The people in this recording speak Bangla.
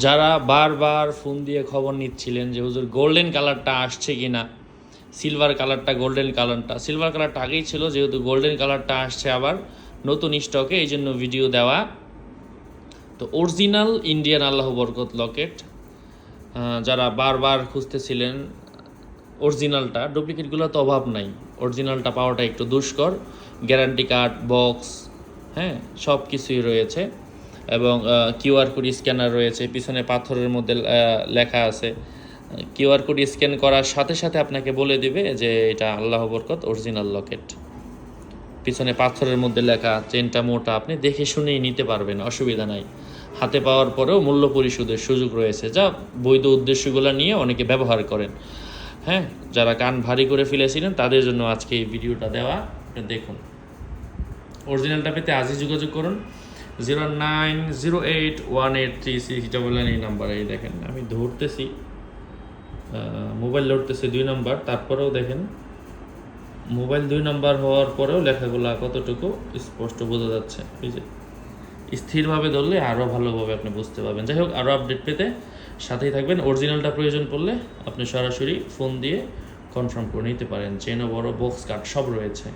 যারা বারবার ফোন দিয়ে খবর নিচ্ছিলেন যে হুজুর গোল্ডেন কালারটা আসছে কি না, সিলভার কালারটা, গোল্ডেন কালারটা আগেই ছিল, যেহেতু গোল্ডেন কালারটা আসছে আবার নতুন স্টকে, এই জন্য ভিডিও দেওয়া। তো অরিজিনাল ইন্ডিয়ান আল্লাহ বরকত লকেট যারা বারবার খুঁজতেছিলেন অরিজিনালটা, ডুপ্লিকেটগুলো তো অভাব নাই, অরিজিনালটা পাওয়াটা একটু দুষ্কর। গ্যারান্টি কার্ড, বক্স, হ্যাঁ, সব কিছুই রয়েছে এবং কিউআর কোড স্ক্যানার রয়েছে, পিছনে পাথরের মধ্যে লেখা আছে। কিউআর কোড স্ক্যান করার সাথে সাথে আপনাকে বলে দিবে যে এটা আল্লাহ বরকত অরিজিনাল লকেট। পিছনে পাথরের মধ্যে লেখা, চেনটা মোটা, আপনি দেখে শুনেই নিতে পারবেন, অসুবিধা নাই। হাতে পাওয়ার পরেও মূল্য পরিশোধের সুযোগ রয়েছে, যা বৈধ উদ্দেশ্যগুলো নিয়ে অনেকে ব্যবহার করেন। হ্যাঁ, যারা কান ভারী করে ফেলেছিলেন তাদের জন্য আজকে এই ভিডিওটা দেওয়া। দেখুন, অরিজিনালটা পেতে আজই যোগাযোগ করুন 0908183699 এই নাম্বারে। এই দেখেন আমি ধরতেছি, মোবাইল ধরতেছে 2 নাম্বার, তারপরেও দেখেন মোবাইল 2 নাম্বার হওয়ার পরেও লেখাগুলো কতটুকু স্পষ্ট বোঝা যাচ্ছে। এই যে স্থিরভাবে ধরলে আরও ভালোভাবে আপনি বুঝতে পারবেন। যাই হোক, আরও আপডেট পেতে সাথেই থাকবেন। অরিজিনালটা প্রয়োজন পড়লে আপনি সরাসরি ফোন দিয়ে কনফার্ম করে নিতে পারেন। চেনও বড়, বক্স কার্ড সব রয়েছে।